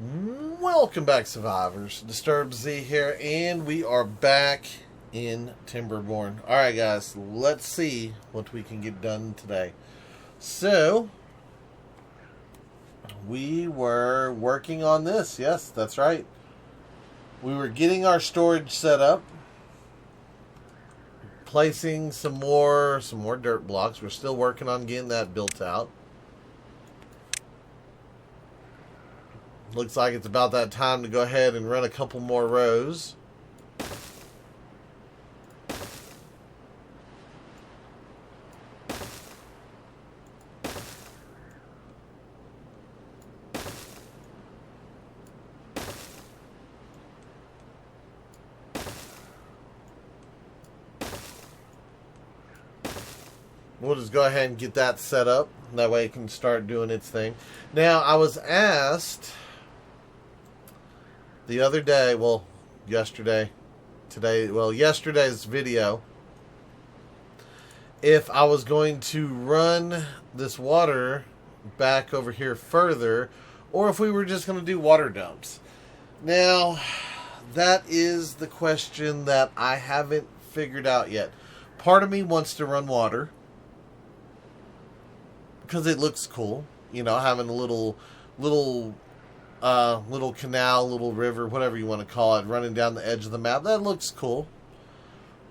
Welcome back, survivors. Disturbed Z here, and we are back in Timberborn. Alright, guys, let's see what we can get done today. So, we were working on this. Yes, that's right. We were getting our storage set up, placing some more dirt blocks. We're still working on getting that built out. Looks like it's about that time to go ahead and run a couple more rows. We'll just go ahead and get that set up. That way it can start doing its thing. Now, I was asked the other day, yesterday's video, if I was going to run this water back over here further, or if we were just going to do water dumps. Now, that is the question that I haven't figured out yet. Part of me wants to run water, because it looks cool, having a little canal, little river, whatever you want to call it, running down the edge of the map. That looks cool.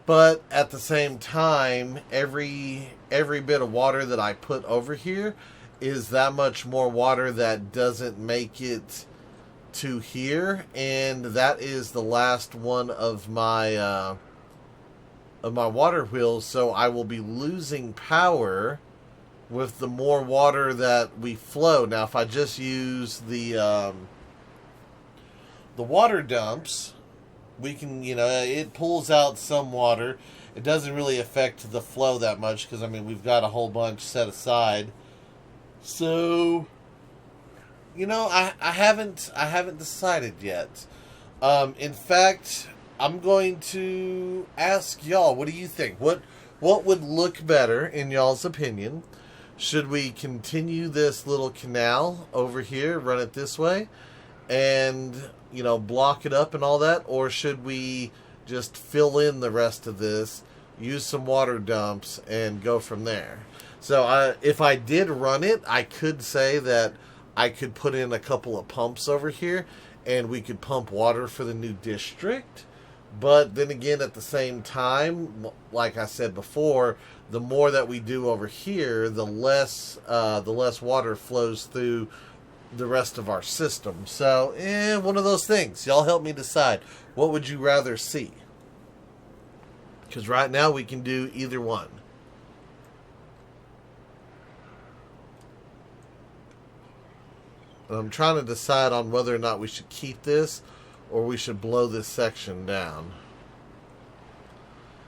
But at the same time, every bit of water that I put over here is that much more water that doesn't make it to here, and that is the last one of my water wheels, so I will be losing power with the more water that we flow. Now, if I just use the water dumps, we can, it pulls out some water. It doesn't really affect the flow that much because, we've got a whole bunch set aside. So, I haven't decided yet. In fact, I'm going to ask y'all, what do you think? What would look better in y'all's opinion? Should we continue this little canal over here, run it this way, and, block it up and all that? Or should we just fill in the rest of this, use some water dumps, and go from there? So if I did run it, I could say that I could put in a couple of pumps over here, and we could pump water for the new district. But then again, at the same time, like I said before, the more that we do over here, the less water flows through the rest of our system. So, one of those things. Y'all help me decide. What would you rather see? Because right now we can do either one. I'm trying to decide on whether or not we should keep this or we should blow this section down.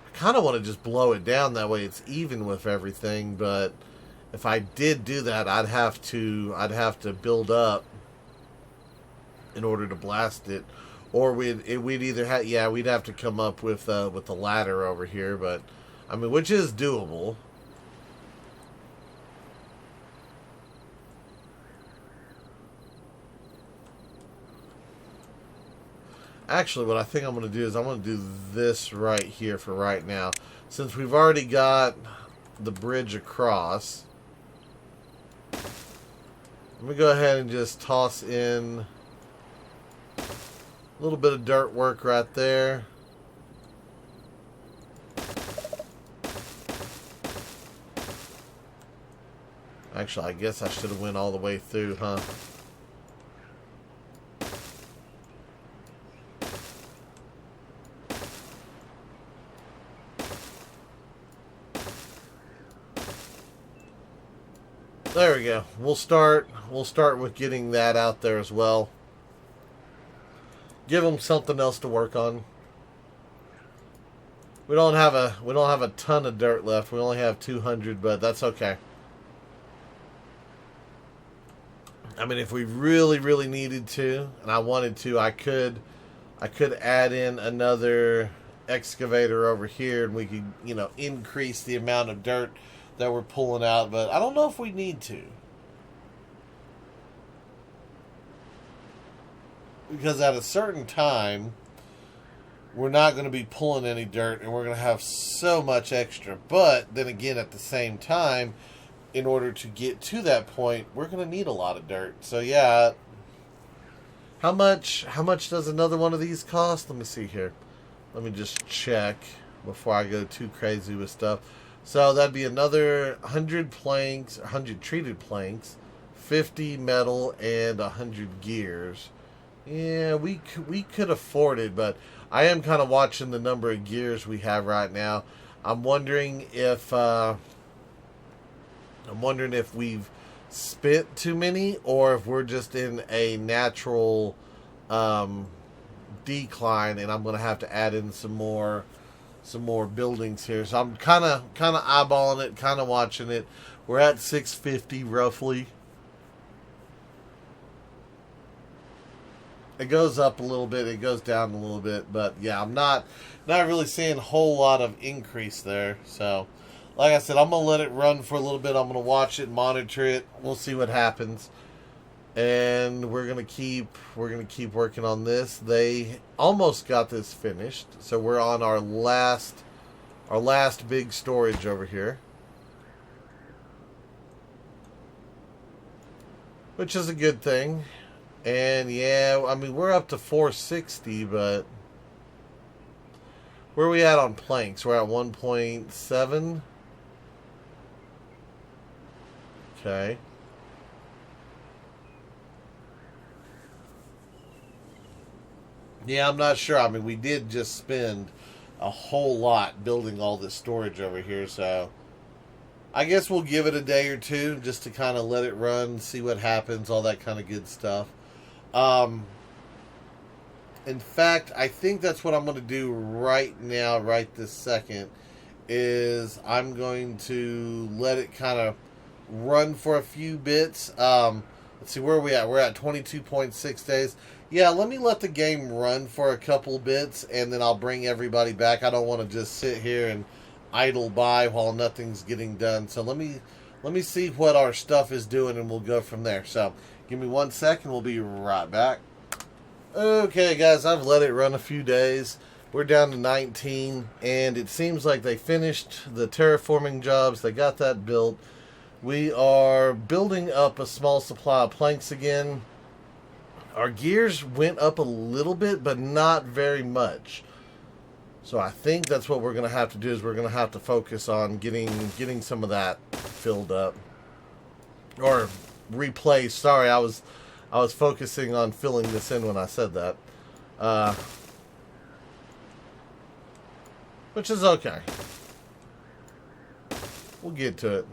I kind of want to just blow it down, that way it's even with everything, but if I did do that, I'd have to build up in order to blast it, or we'd either we'd have to come up with the ladder over here, but which is doable. Actually, what I think I'm going to do is I'm going to do this right here for right now. Since we've already got the bridge across, let me go ahead and just toss in a little bit of dirt work right there. Actually, I guess I should have went all the way through, huh? There we go. We'll start with getting that out there as well. Give them something else to work on. We don't have a ton of dirt left. We only have 200, but that's okay. If we really needed to, and I wanted to, I could add in another excavator over here, and we could, increase the amount of dirt that we're pulling out, but I don't know if we need to. because at a certain time, we're not going to be pulling any dirt and we're going to have so much extra. But then again, at the same time, in order to get to that point, we're going to need a lot of dirt. So yeah, how much does another one of these cost? Let me see here. Let me just check before I go too crazy with stuff. So that'd be another 100 planks, 100 treated planks, 50 metal, and 100 gears. Yeah, we could afford it, but I am kind of watching the number of gears we have right now. I'm wondering if we've spent too many, or if we're just in a natural decline, and I'm going to have to add in some more buildings here. So I'm kind of eyeballing it, kind of watching it. We're at 650 roughly. It goes up a little bit, it goes down a little bit, but yeah, I'm not really seeing a whole lot of increase there. So, like I said, I'm gonna let it run for a little bit. I'm gonna watch it, monitor it. We'll see what happens, and we're gonna keep working on this. They almost got this finished, so we're on our last big storage over here, which is a good thing. And yeah, I mean, we're up to 460, but where are we at on planks? We're at 1.7. Okay. Yeah, I'm not sure. I mean, we did just spend a whole lot building all this storage over here, so I guess we'll give it a day or two just to kind of let it run, see what happens, all that kind of good stuff. In fact, I think that's what I'm going to do right now, right this second, is I'm going to let it kind of run for a few bits. Let's see, where are we at? We're at 22.6 days. Yeah, let me let the game run for a couple bits, and then I'll bring everybody back. I don't want to just sit here and idle by while nothing's getting done. So let me see what our stuff is doing, and we'll go from there. So give me 1 second. We'll be right back. Okay, guys, I've let it run a few days. We're down to 19, and it seems like they finished the terraforming jobs. They got that built. We are building up a small supply of planks again. Our gears went up a little bit, but not very much. So I think that's what we're going to have to do, is we're going to have to focus on getting some of that filled up. Or replaced. Sorry, I was focusing on filling this in when I said that. Which is okay. We'll get to it.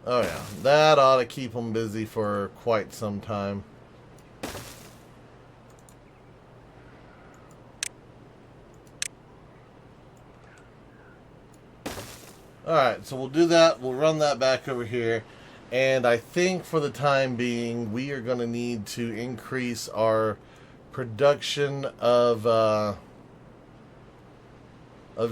Oh yeah, that ought to keep them busy for quite some time. Alright, so we'll do that. We'll run that back over here. And I think for the time being, we are going to need to increase our production of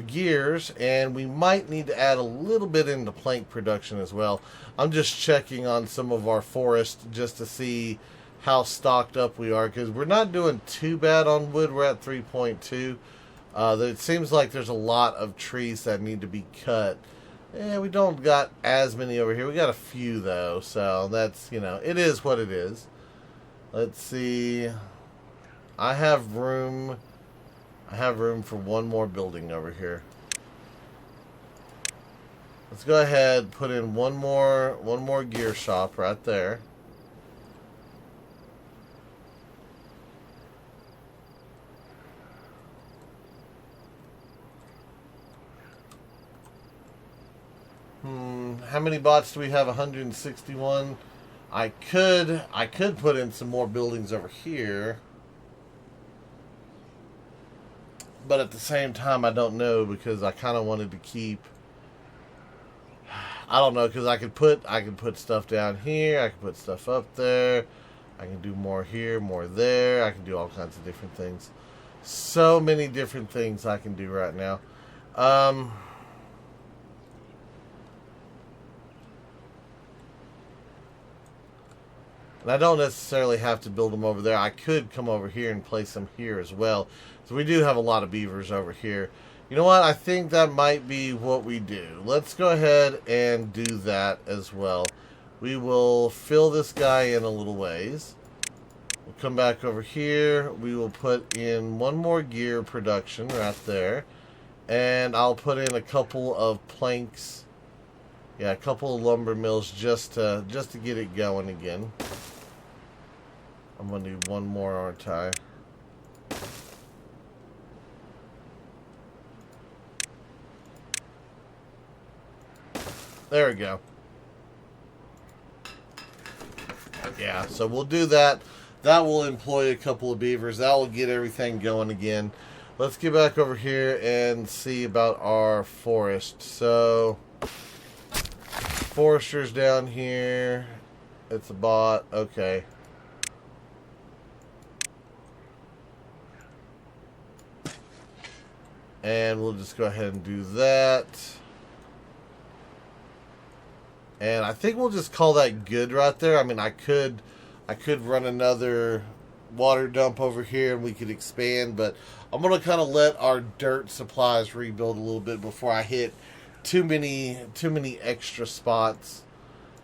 gears, and we might need to add a little bit into plank production as well. I'm just checking on some of our forest just to see how stocked up we are, because we're not doing too bad on wood. We're at 3.2. It seems like there's a lot of trees that need to be cut. We don't got as many over here. We got a few though, so that's, it is what it is. Let's see. I have room for one more building over here. Let's go ahead, put in one more gear shop right there. How many bots do we have? 161. I could put in some more buildings over here. But at the same time, I don't know, because I kind of wanted to keep... I don't know, because I can put stuff down here. I can put stuff up there. I can do more here, more there. I can do all kinds of different things. So many different things I can do right now. And I don't necessarily have to build them over there. I could come over here and place them here as well. So we do have a lot of beavers over here. You know what? I think that might be what we do. Let's go ahead and do that as well. We will fill this guy in a little ways. We'll come back over here. We will put in one more gear production right there. And I'll put in a couple of planks. Yeah, a couple of lumber mills just to get it going again. I'm going to do one more, aren't I? There we go. Yeah, so we'll do that. That will employ a couple of beavers. That will get everything going again. Let's get back over here and see about our forest. So, forester's down here. It's a bot. Okay. And we'll just go ahead and do that. And I think we'll just call that good right there. I mean, I could run another water dump over here and we could expand, but I'm going to kind of let our dirt supplies rebuild a little bit before I hit too many extra spots.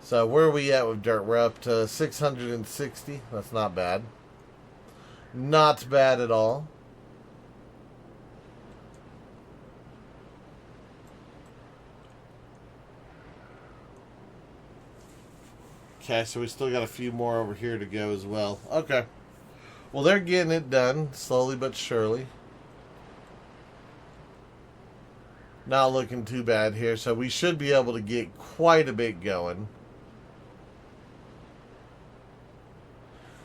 So where are we at with dirt? We're up to 660. That's not bad. Not bad at all. Okay, so we still got a few more over here to go as well. Okay. Well, they're getting it done, slowly but surely. Not looking too bad here, so we should be able to get quite a bit going.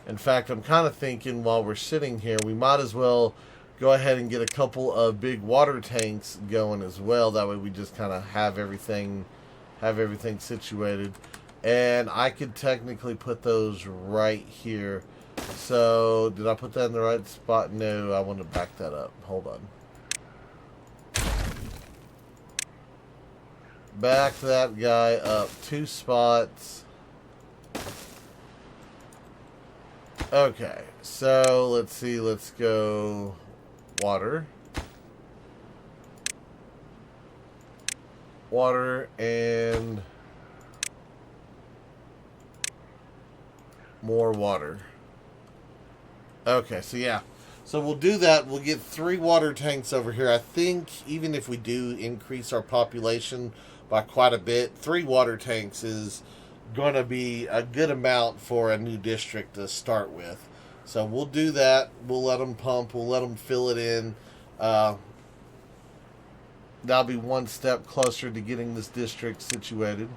In fact, I'm kind of thinking while we're sitting here, we might as well go ahead and get a couple of big water tanks going as well. That way we just kind of have everything situated. And I could technically put those right here. So, did I put that in the right spot? No, I want to back that up. Hold on. Back that guy up 2 spots. Okay, so let's see. Let's go water. Water and more water. Okay, so yeah. So we'll do that. We'll get 3 water tanks over here. I think even if we do increase our population by quite a bit, 3 water tanks is going to be a good amount for a new district to start with. So we'll do that. We'll let them pump. We'll let them fill it in. That'll be one step closer to getting this district situated.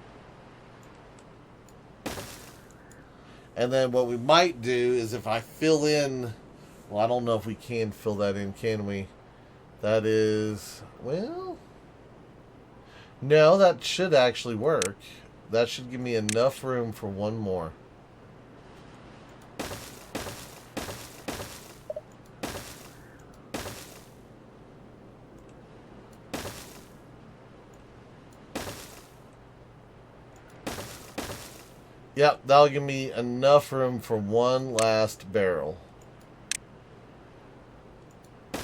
And then what we might do is if I fill in... Well, I don't know if we can fill that in, can we? That is... Well... No, that should actually work. That should give me enough room for one more. Yep, that'll give me enough room for one last barrel.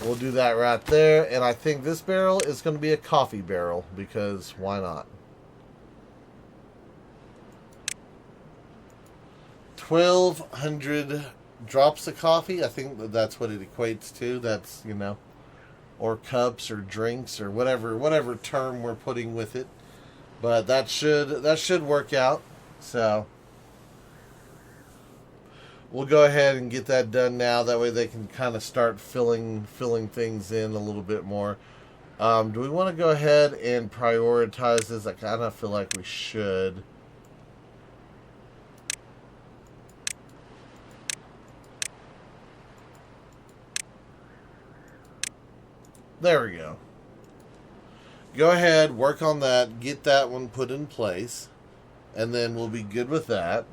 We'll do that right there, and I think this barrel is going to be a coffee barrel, because why not? 1,200 drops of coffee, I think that's what it equates to. That's, you know, or cups or drinks or whatever term we're putting with it. But that should work out. So we'll go ahead and get that done now. That way they can kind of start filling things in a little bit more. Do we want to go ahead and prioritize this? I kind of feel like we should. There we go. go ahead, work on that, get that one put in place, and then we'll be good with that.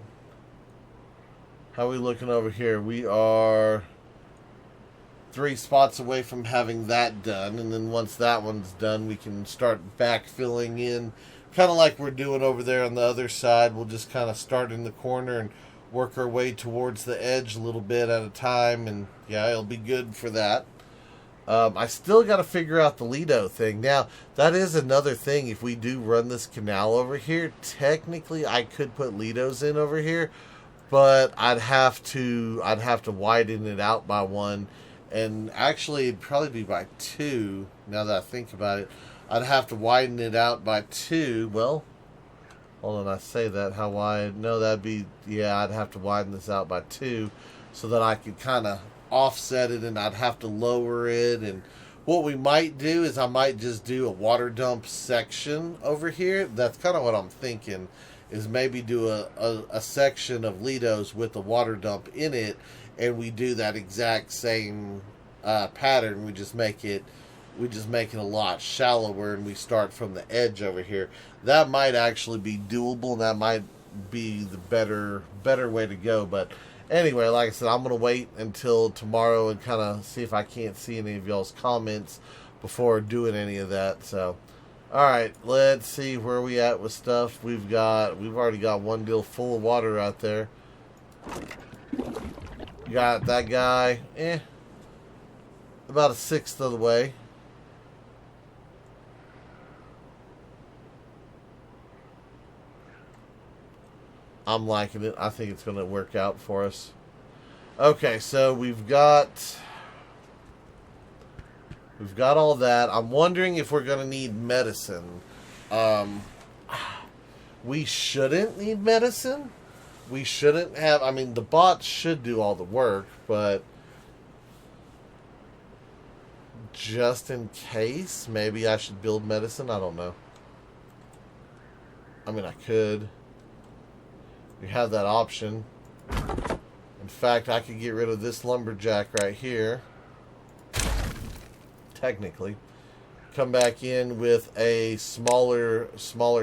How are we looking over here? We are 3 spots away from having that done, and then once that one's done, we can start backfilling in, kind of like we're doing over there on the other side. We'll just kind of start in the corner and work our way towards the edge a little bit at a time, and yeah, it'll be good for that. I still got to figure out the Lido thing. Now, that is another thing. If we do run this canal over here, technically I could put Lidos in over here, but I'd have to widen it out by 1. And actually, it'd probably be by 2, now that I think about it. I'd have to widen it out by 2. Well, hold on, I say that. How wide? No, that'd be... Yeah, I'd have to widen this out by 2 so that I could kind of offset it, and I'd have to lower it. And what we might do is I might just do a water dump section over here. That's kind of what I'm thinking, is maybe do a section of Lidos with a water dump in it, and we do that exact same pattern. We just make it a lot shallower, and we start from the edge over here. That might actually be doable, and that might be the better way to go. But anyway, like I said, I'm going to wait until tomorrow and kind of see if I can't see any of y'all's comments before doing any of that. So, alright, let's see where we at with stuff. We've already got one deal full of water out there. Got that guy, about 1/6 of the way. I'm liking it. I think it's going to work out for us. Okay, so we've got all that. I'm wondering if we're going to need medicine. We shouldn't need medicine. We shouldn't have... I mean, the bots should do all the work, but just in case, maybe I should build medicine. I don't know. I mean, I could. You have that option. In fact, I could get rid of this lumberjack right here. Technically. Come back in with a smaller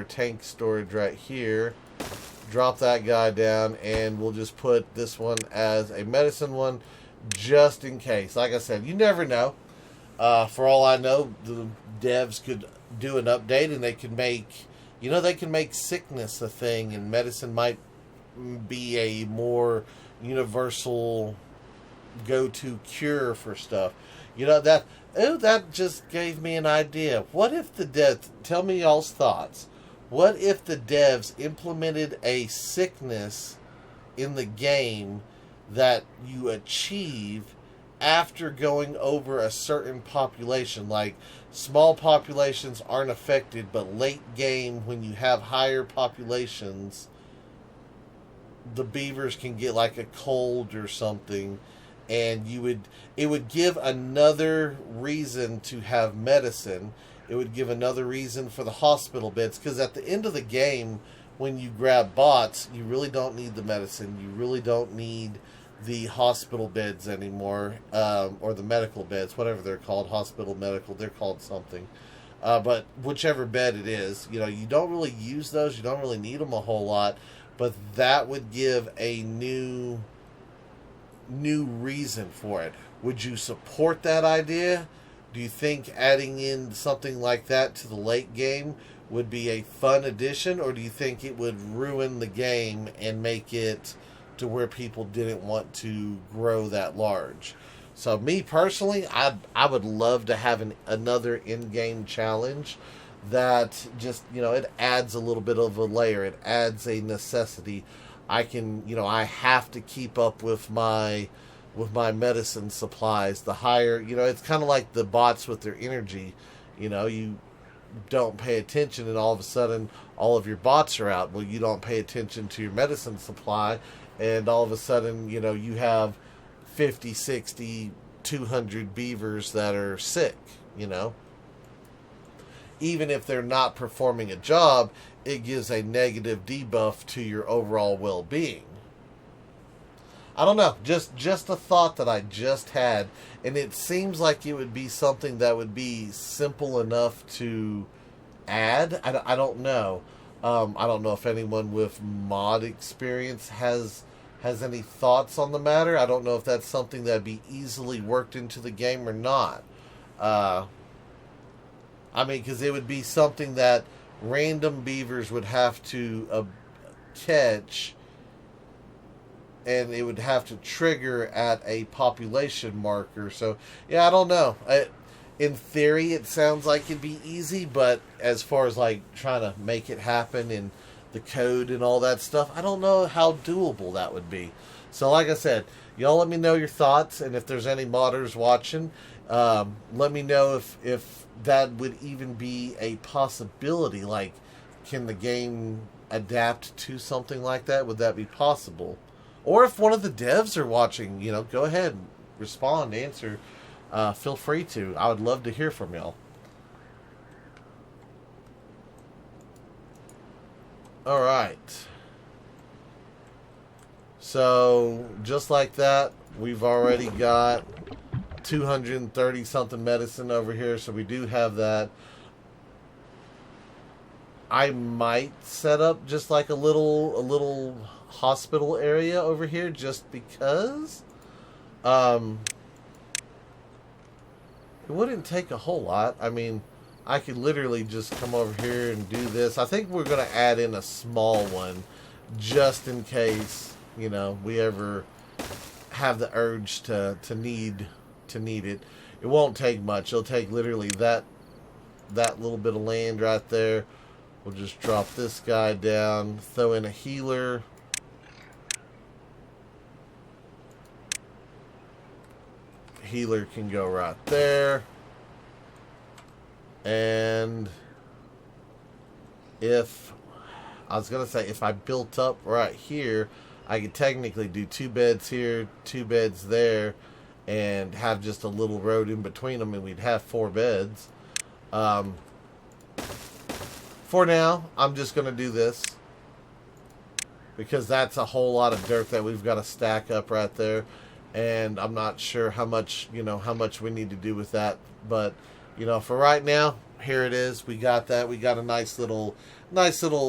tank storage right here. Drop that guy down, and we'll just put this one as a medicine one, just in case. Like I said, you never know. For all I know, the devs could do an update, and they can make, they can make sickness a thing, and medicine might be a more universal go-to cure for stuff. That just gave me an idea. What if the devs, tell me y'all's thoughts. What if the devs implemented a sickness in the game that you achieve after going over a certain population? Like, small populations aren't affected, but late game, when you have higher populations, the beavers can get like a cold or something, and it would give another reason to have medicine. It would give another reason for the hospital beds, because at the end of the game, when you grab bots, you really don't need the medicine. You really don't need the hospital beds anymore, or the medical beds, whatever they're called, hospital, medical, they're called something. But whichever bed it is, you don't really use those. You don't really need them a whole lot, but that would give a new reason for it. Would you support that idea? Do you think adding in something like that to the late game would be a fun addition, or do you think it would ruin the game and make it to where people didn't want to grow that large? So me personally, I would love to have another in-game challenge that just, it adds a little bit of a layer. It adds a necessity. I can, I have to keep up with my medicine supplies. The higher, it's kind of like the bots with their energy. You don't pay attention, and all of a sudden all of your bots are out. Well, you don't pay attention to your medicine supply, and all of a sudden, you have 50, 60, 200 beavers that are sick, Even if they're not performing a job, it gives a negative debuff to your overall well-being. I don't know, just a thought that I just had, and it seems like it would be something that would be simple enough to add. I don't know. I don't know if anyone with mod experience has any thoughts on the matter. I don't know if that's something that'd be easily worked into the game or not. Uh, I mean, because it would be something that random beavers would have to catch, and it would have to trigger at a population marker. So, yeah, I don't know. In theory, it sounds like it'd be easy, but as far as like trying to make it happen in the code and all that stuff, I don't know how doable that would be. So, like I said, y'all let me know your thoughts, and if there's any modders watching, let me know if that would even be a possibility. Like, can the game adapt to something like that? Would that be possible? Or if one of the devs are watching, go ahead and respond, answer. Feel free to. I would love to hear from y'all. All right. So, just like that, we've already got 230 something medicine over here, so we do have that. I might set up just like a little hospital area over here just because it wouldn't take a whole lot. I mean, I could literally just come over here and do this. I think we're going to add in a small one just in case, we ever have the urge to need it. It won't take much. It'll take literally that little bit of land right there. We'll just drop this guy down, throw in a healer. Healer can go right there. And if I built up right here, I could technically do 2 beds here, 2 beds there, and have just a little road in between them, and we'd have 4 beds. For now, I'm just going to do this because that's a whole lot of dirt that we've got to stack up right there. And I'm not sure how much we need to do with that. But, for right now, here it is. We got that. We got a nice little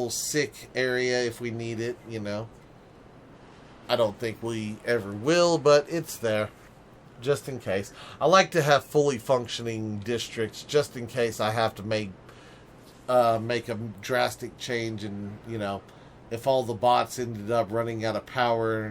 sick area if we need it, I don't think we ever will, but it's there just in case. I like to have fully functioning districts just in case I have to make a drastic change and, if all the bots ended up running out of power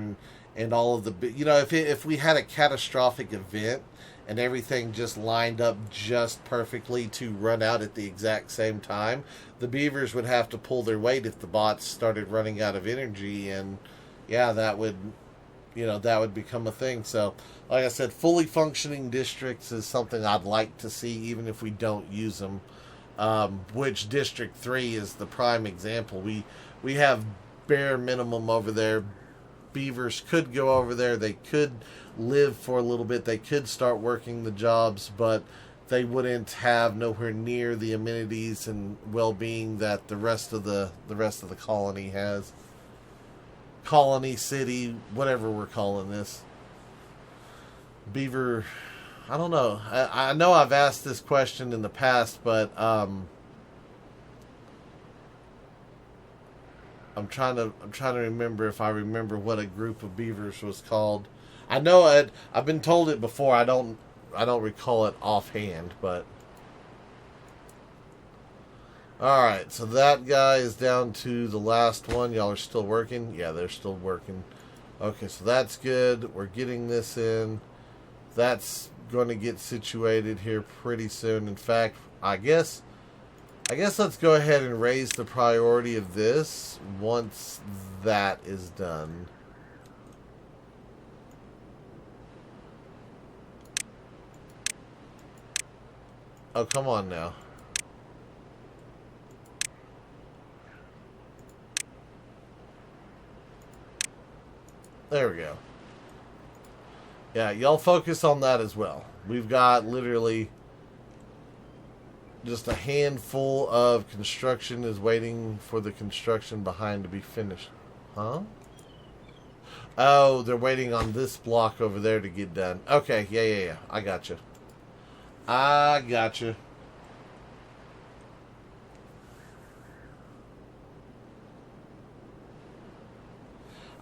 and all of the, if we had a catastrophic event and everything just lined up just perfectly to run out at the exact same time, the beavers would have to pull their weight if the bots started running out of energy, and yeah, that would become a thing. So, like I said, fully functioning districts is something I'd like to see, even if we don't use them. Which District 3 is the prime example. We have bare minimum over there. Beavers could go over there. They could live for a little bit. They could start working the jobs, but they wouldn't have nowhere near the amenities and well-being that the rest of the colony has. Colony, city, whatever we're calling this. Beaver, I don't know. I know I've asked this question in the past, but I'm trying to remember if I remember what a group of beavers was called. I know I've been told it before. I don't recall it offhand, but all right. So that guy is down to the last one. Y'all are still working? Yeah, they're still working. Okay, so that's good. We're getting this in. That's going to get situated here pretty soon. In fact, I guess let's go ahead and raise the priority of this once that is done. Oh, come on now. There we go. Yeah, y'all focus on that as well. We've got literally just a handful of construction is waiting for the construction behind to be finished. Huh? Oh, they're waiting on this block over there to get done. Okay, yeah. I got you.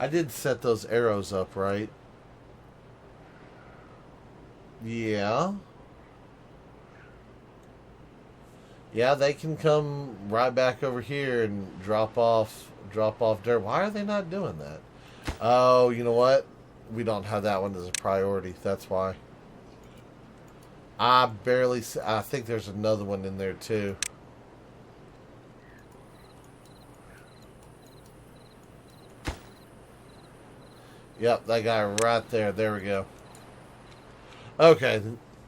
I did set those arrows up, right? Yeah. Yeah, they can come right back over here and drop off dirt. Why are they not doing that? Oh, you know what? We don't have that one as a priority. That's why. I think there's another one in there too. Yep, that guy right there. There we go. Okay,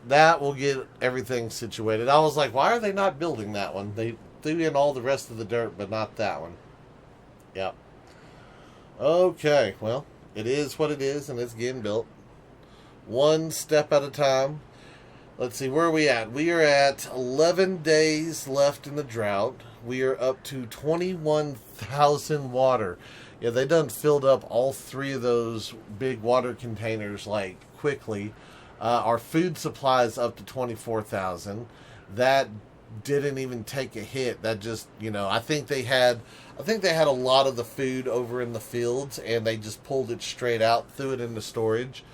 that will get everything situated. I was like, why are they not building that one? They threw in all the rest of the dirt, but not that one. Yep. Okay, well, it is what it is, and it's getting built. One step at a time. Let's see, where are we at? We are at 11 days left in the drought. We are up to 21,000 water. Yeah, they done filled up all three of those big water containers like quickly. Our food supply is up to 24,000. That didn't even take a hit. That just, I think they had a lot of the food over in the fields, and they just pulled it straight out, threw it into storage.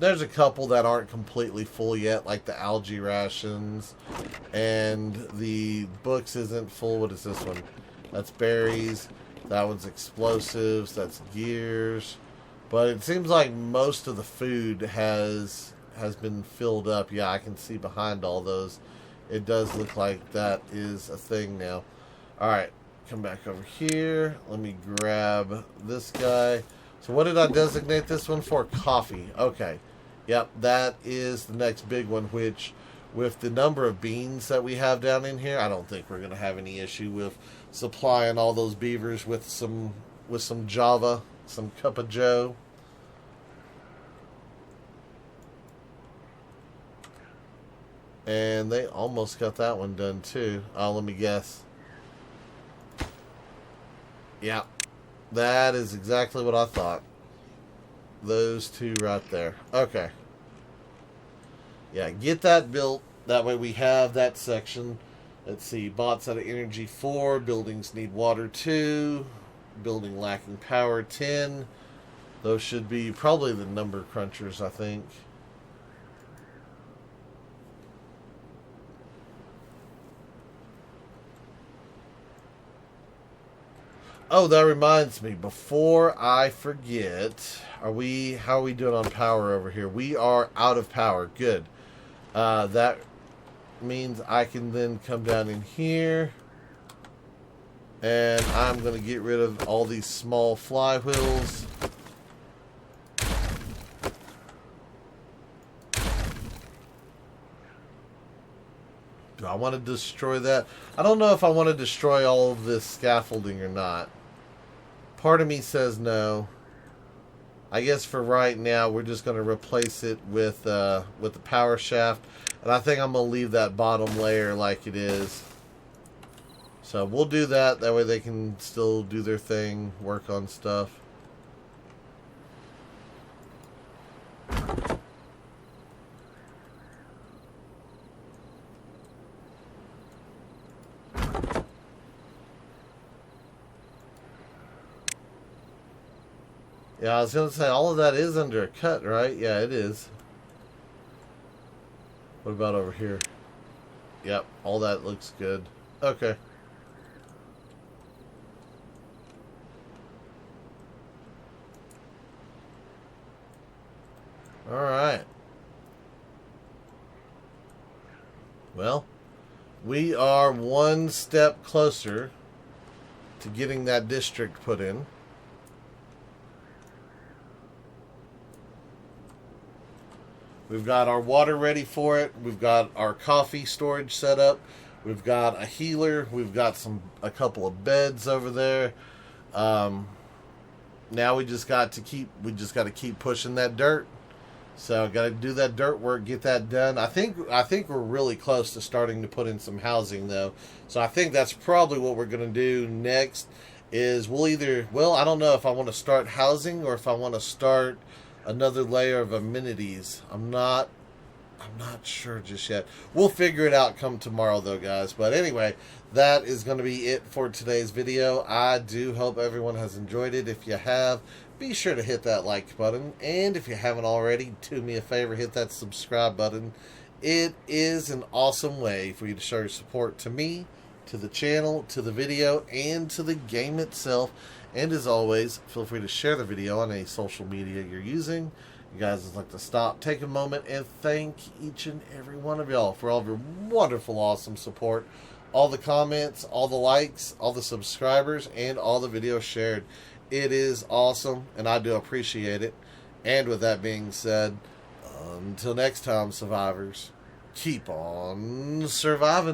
There's a couple that aren't completely full yet, like the algae rations, and the books isn't full. What is this one? That's berries. That one's explosives. That's gears. But it seems like most of the food has been filled up. Yeah, I can see behind all those. It does look like that is a thing now. All right, come back over here. Let me grab this guy. So what did I designate this one for? Coffee. Okay. Yep, that is the next big one, which with the number of beans that we have down in here, I don't think we're going to have any issue with supplying all those beavers with some Java, some cup of joe. And they almost got that one done too. Oh, let me guess. Yeah, that is exactly what I thought. Those two right there. Okay. Yeah, get that built. That way we have that section. Let's see. Bots out of energy 4. Buildings need water 2. Building lacking power 10. Those should be probably the number crunchers, I think. Oh, that reminds me. Before I forget, how are we doing on power over here? We are out of power. Good. That means I can then come down in here, and I'm going to get rid of all these small flywheels. Do I want to destroy that? I don't know if I want to destroy all of this scaffolding or not. Part of me says no. I guess for right now, we're just going to replace it with the power shaft. And I think I'm going to leave that bottom layer like it is. So we'll do that. That way they can still do their thing, work on stuff. Yeah, I was going to say, all of that is under a cut, right? Yeah, it is. What about over here? Yep, all that looks good. Okay. Alright. Well, we are one step closer to getting that district put in. We've got our water ready for it. We've got our coffee storage set up. We've got a healer. We've got a couple of beds over there. Now we just got to keep pushing that dirt. So got to do that dirt work, get that done. I think we're really close to starting to put in some housing though. So I think that's probably what we're going to do next. Is I don't know if I want to start housing or if I want to start another layer of amenities. I'm not I'm not sure just yet. We'll figure it out come tomorrow, though, guys. But anyway, that is going to be it for today's video. I do hope everyone has enjoyed it. If you have, be sure to hit that like button. And if you haven't already, do me a favor, hit that subscribe button. It is an awesome way for you to show your support to me, to the channel, to the video, and to the game itself. And as always, feel free to share the video on any social media you're using. You guys would like to stop, take a moment, and thank each and every one of y'all for all of your wonderful, awesome support. All the comments, all the likes, all the subscribers, and all the videos shared. It is awesome, and I do appreciate it. And with that being said, until next time, survivors, keep on surviving.